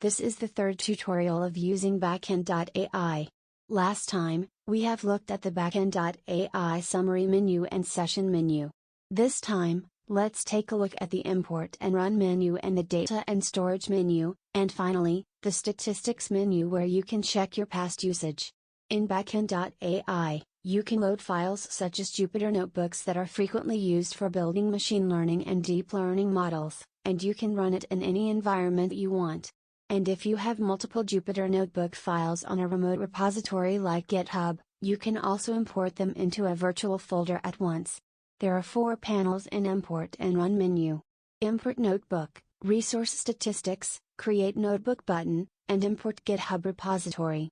This is the third tutorial of using Backend.AI. Last time, we have looked at the Backend.AI summary menu and session menu. This time, let's take a look at the import and run menu and the data and storage menu, and finally, the statistics menu where you can check your past usage. In Backend.AI, you can load files such as Jupyter notebooks that are frequently used for building machine learning and deep learning models, and you can run it in any environment you want. And if you have multiple Jupyter notebook files on a remote repository like GitHub, you can also import them into a virtual folder at once. There are 4 panels in Import and Run menu: Import Notebook, Resource Statistics, Create Notebook button, and Import GitHub Repository.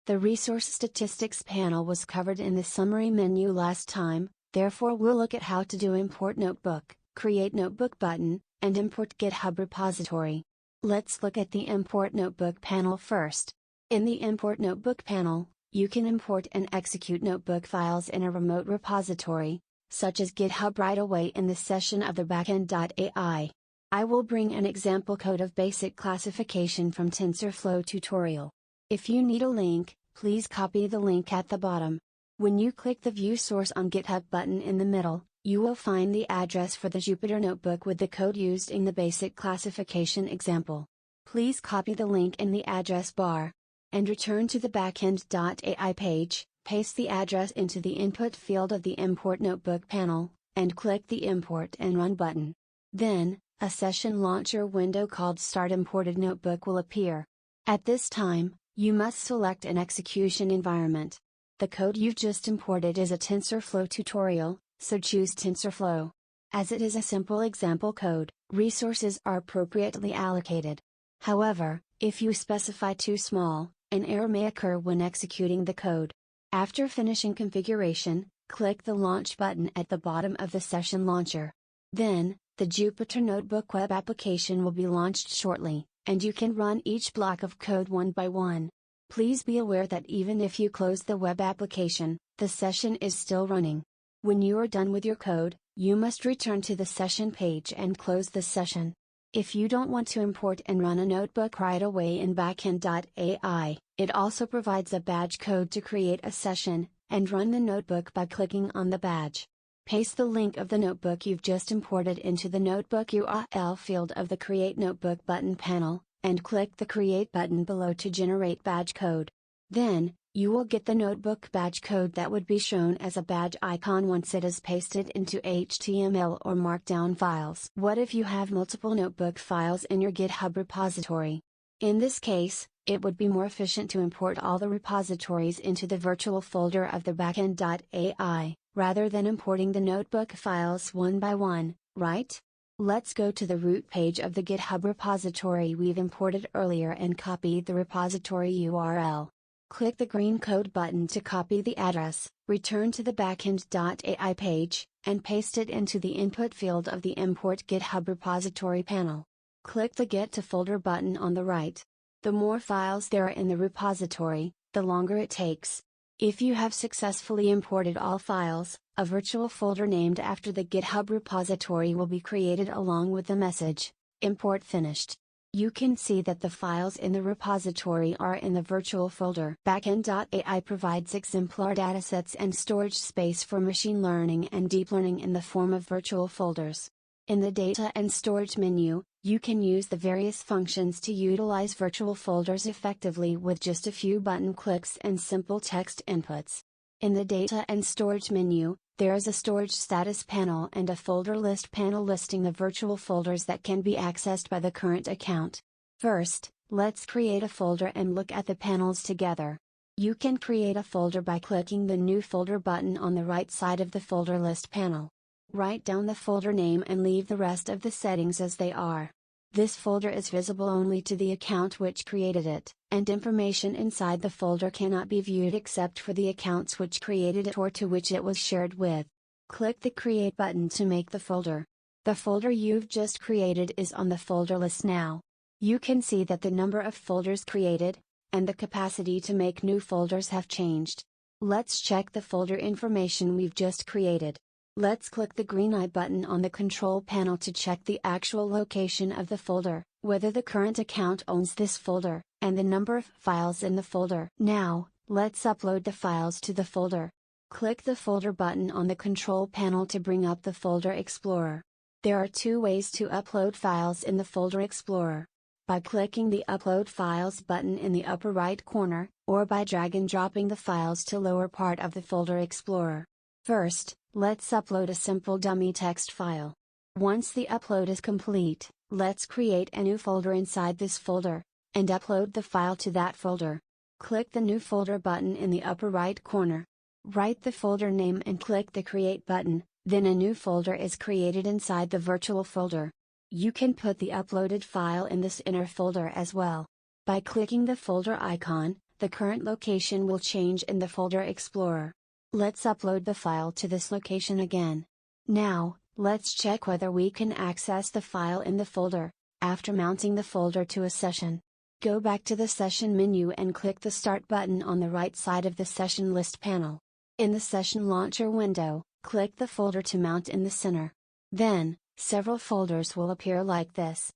The Resource Statistics panel was covered in the summary menu last time, therefore we'll look at how to do Import Notebook, Create Notebook button, and Import GitHub Repository. Let's look at the Import Notebook panel first. In the Import Notebook panel, you can import and execute notebook files in a remote repository, such as GitHub, right away in the session of the Backend.AI. I will bring an example code of basic classification from TensorFlow tutorial. If you need a link, please copy the link at the bottom. When you click the View Source on GitHub button in the middle, you will find the address for the Jupyter notebook with the code used in the basic classification example. Please copy the link in the address bar, and return to the Backend.AI page, paste the address into the input field of the Import Notebook panel, and click the Import and Run button. Then, a session launcher window called Start Imported Notebook will appear. At this time, you must select an execution environment. The code you've just imported is a TensorFlow tutorial, so choose TensorFlow. As it is a simple example code, resources are appropriately allocated. However, if you specify too small, an error may occur when executing the code. After finishing configuration, click the Launch button at the bottom of the session launcher. Then, the Jupyter Notebook web application will be launched shortly, and you can run each block of code one by one. Please be aware that even if you close the web application, the session is still running. When you are done with your code, you must return to the session page and close the session. If you don't want to import and run a notebook right away in Backend.AI, it also provides a badge code to create a session, and run the notebook by clicking on the badge. Paste the link of the notebook you've just imported into the notebook URL field of the Create Notebook button panel, and click the Create button below to generate badge code. Then, you will get the notebook badge code that would be shown as a badge icon once it is pasted into HTML or Markdown files. What if you have multiple notebook files in your GitHub repository? In this case, it would be more efficient to import all the repositories into the virtual folder of the Backend.AI, rather than importing the notebook files one by one, right? Let's go to the root page of the GitHub repository we've imported earlier and copy the repository URL. Click the green code button to copy the address, return to the Backend.AI page, and paste it into the input field of the Import GitHub Repository panel. Click the Get to Folder button on the right. The more files there are in the repository, the longer it takes. If you have successfully imported all files, a virtual folder named after the GitHub repository will be created along with the message, Import Finished. You can see that the files in the repository are in the virtual folder. Backend.AI provides exemplar datasets and storage space for machine learning and deep learning in the form of virtual folders. In the Data and Storage menu, you can use the various functions to utilize virtual folders effectively with just a few button clicks and simple text inputs. In the Data and Storage menu, there is a storage status panel and a folder list panel listing the virtual folders that can be accessed by the current account. First, let's create a folder and look at the panels together. You can create a folder by clicking the New Folder button on the right side of the folder list panel. Write down the folder name and leave the rest of the settings as they are. This folder is visible only to the account which created it, and information inside the folder cannot be viewed except for the accounts which created it or to which it was shared with. Click the Create button to make the folder. The folder you've just created is on the folder list now. You can see that the number of folders created, and the capacity to make new folders have changed. Let's check the folder information we've just created. Let's click the green eye button on the control panel to check the actual location of the folder. whether the current account owns this folder, and the number of files in the folder. Now, let's upload the files to the folder. Click the folder button on the control panel to bring up the folder explorer. There are two ways to upload files in the folder explorer: by clicking the Upload Files button in the upper right corner, or by drag and dropping the files to lower part of the folder explorer. First, let's upload a simple dummy text file. Once the upload is complete, let's create a new folder inside this folder, and upload the file to that folder. Click the New Folder button in the upper right corner. Write the folder name and click the Create button, then a new folder is created inside the virtual folder. You can put the uploaded file in this inner folder as well. By clicking the folder icon, the current location will change in the folder explorer. Let's upload the file to this location again. Now, let's check whether we can access the file in the folder, after mounting the folder to a session. Go back to the Session menu and click the Start button on the right side of the Session List panel. In the Session Launcher window, click the folder to mount in the center. Then, several folders will appear like this.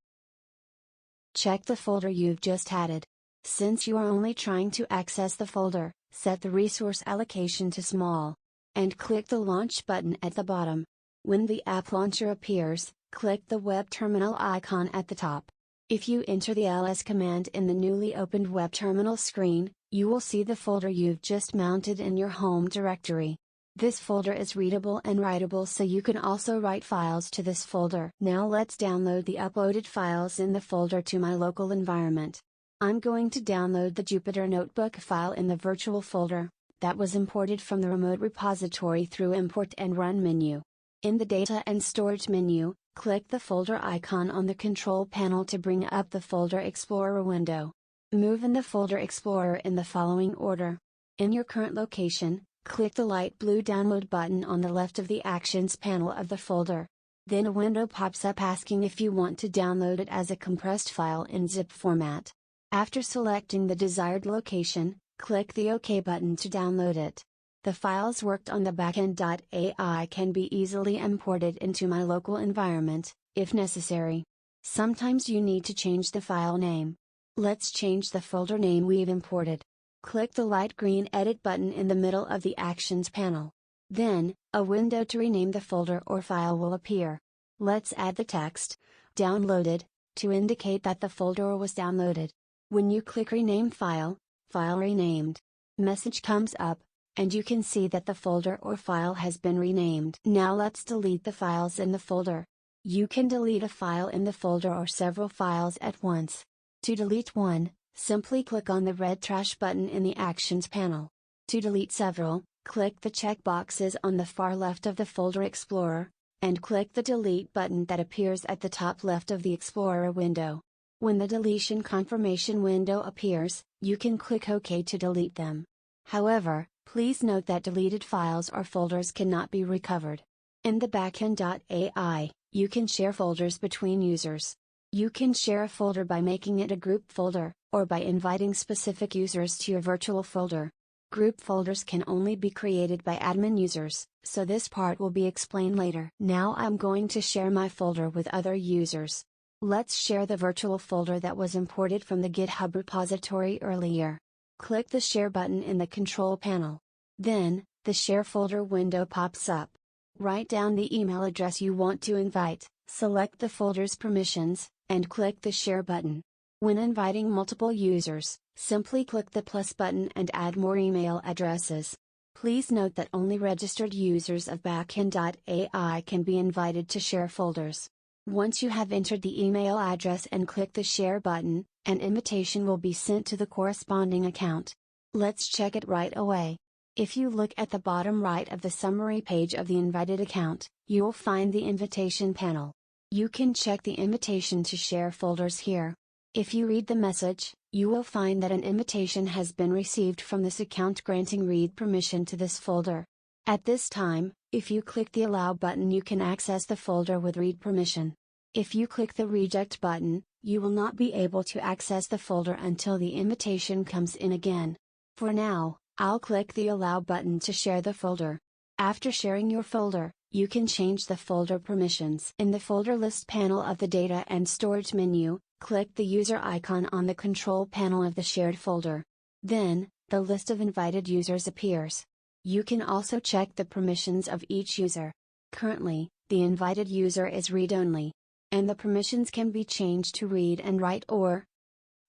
Check the folder you've just added. Since you are only trying to access the folder, set the resource allocation to small. And click the Launch button at the bottom. When the app launcher appears, click the web terminal icon at the top. If you enter the ls command in the newly opened web terminal screen, you will see the folder you've just mounted in your home directory. This folder is readable and writable, so you can also write files to this folder. Now let's download the uploaded files in the folder to my local environment. I'm going to download the Jupyter Notebook file in the virtual folder, that was imported from the remote repository through Import and Run menu. In the Data and Storage menu, click the folder icon on the control panel to bring up the Folder Explorer window. Move in the Folder Explorer in the following order. In your current location, click the light blue Download button on the left of the Actions panel of the folder. Then a window pops up asking if you want to download it as a compressed file in zip format. After selecting the desired location, click the OK button to download it. The files worked on the Backend.AI can be easily imported into my local environment, if necessary. Sometimes you need to change the file name. Let's change the folder name we've imported. Click the light green Edit button in the middle of the Actions panel. Then, a window to rename the folder or file will appear. Let's add the text, "Downloaded," to indicate that the folder was downloaded. When you click Rename File, File Renamed, message comes up, and you can see that the folder or file has been renamed. Now let's delete the files in the folder. You can delete a file in the folder or several files at once. To delete one, simply click on the red trash button in the Actions panel. To delete several, click the checkboxes on the far left of the Folder Explorer, and click the Delete button that appears at the top left of the Explorer window. When the deletion confirmation window appears, you can click OK to delete them. However, please note that deleted files or folders cannot be recovered. In the Backend.AI, you can share folders between users. You can share a folder by making it a group folder, or by inviting specific users to your virtual folder. Group folders can only be created by admin users, so this part will be explained later. Now I'm going to share my folder with other users. Let's share the virtual folder that was imported from the GitHub repository earlier. Click the Share button in the control panel. Then, the Share folder window pops up. Write down the email address you want to invite, select the folder's permissions, and click the Share button. When inviting multiple users, simply click the plus button and add more email addresses. Please note that only registered users of Backend.AI can be invited to share folders. Once you have entered the email address and click the Share button, an invitation will be sent to the corresponding account. Let's check it right away. If you look at the bottom right of the summary page of the invited account, you will find the invitation panel. You can check the invitation to share folders here. If you read the message, you will find that an invitation has been received from this account granting read permission to this folder. At this time, if you click the Allow button, you can access the folder with read permission. If you click the Reject button, you will not be able to access the folder until the invitation comes in again. For now, I'll click the Allow button to share the folder. After sharing your folder, you can change the folder permissions. In the Folder List panel of the Data and Storage menu, click the user icon on the control panel of the shared folder. Then, the list of invited users appears. You can also check the permissions of each user. Currently, the invited user is read-only. And the permissions can be changed to read and write or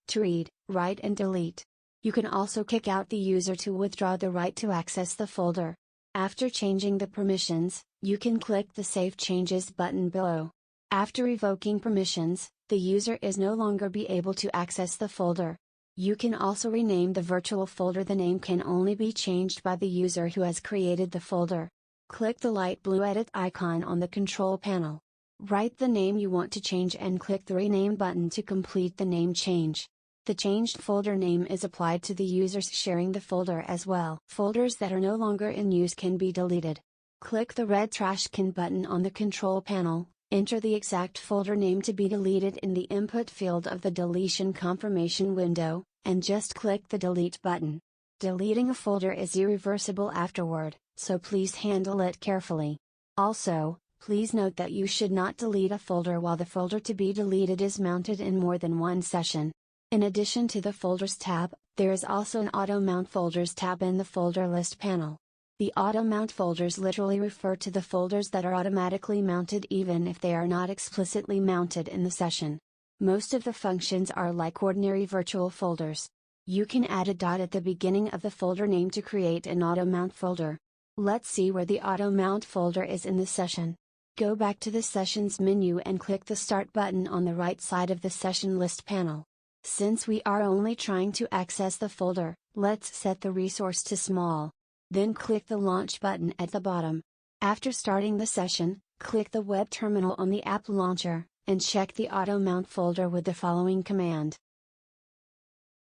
to read, write and delete. You can also kick out the user to withdraw the right to access the folder. After changing the permissions, you can click the Save Changes button below. After revoking permissions, the user is no longer be able to access the folder. You can also rename the virtual folder. The name can only be changed by the user who has created the folder. Click the light blue edit icon on the control panel. Write the name you want to change and click the Rename button to complete the name change. The changed folder name is applied to the users sharing the folder as well. Folders that are no longer in use can be deleted. Click the red trash can button on the control panel, enter the exact folder name to be deleted in the input field of the deletion confirmation window, and just click the delete button. Deleting a folder is irreversible afterward, so please handle it carefully. Also, please note that you should not delete a folder while the folder to be deleted is mounted in more than one session. In addition to the Folders tab, there is also an automount folders tab in the folder list panel. The automount folders literally refer to the folders that are automatically mounted even if they are not explicitly mounted in the session. Most of the functions are like ordinary virtual folders. You can add a dot at the beginning of the folder name to create an automount folder. Let's see where the automount folder is in the session. Go back to the Sessions menu and click the Start button on the right side of the Session List panel. Since we are only trying to access the folder, let's set the resource to small. Then click the Launch button at the bottom. After starting the session, click the Web Terminal on the App Launcher, and check the automount folder with the following command.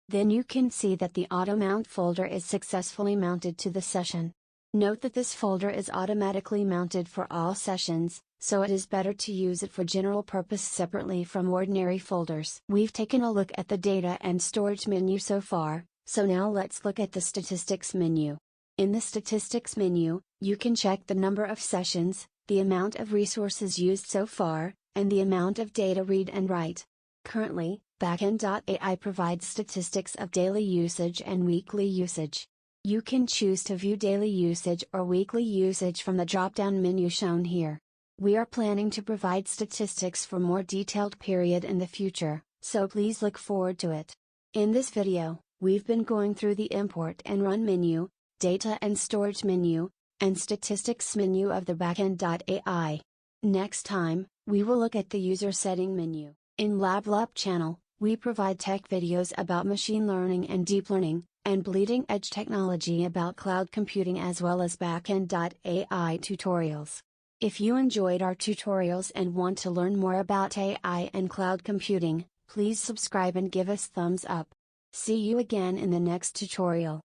Then you can see that the automount folder is successfully mounted to the session. Note that this folder is automatically mounted for all sessions, so it is better to use it for general purpose separately from ordinary folders. We've taken a look at the Data and Storage menu so far, so now let's look at the Statistics menu. In the Statistics menu, you can check the number of sessions, the amount of resources used so far, and the amount of data read and write. Currently, Backend.AI provides statistics of daily usage and weekly usage. You can choose to view daily usage or weekly usage from the drop-down menu shown here. We are planning to provide statistics for more detailed period in the future, so please look forward to it. In this video, we've been going through the Import and Run menu, Data and Storage menu, and Statistics menu of the Backend.AI. Next time, we will look at the User Setting menu. In LabLab channel, we provide tech videos about machine learning and deep learning, and bleeding edge technology about cloud computing as well as Backend.AI tutorials. If you enjoyed our tutorials and want to learn more about AI and cloud computing, please subscribe and give us thumbs up. See you again in the next tutorial.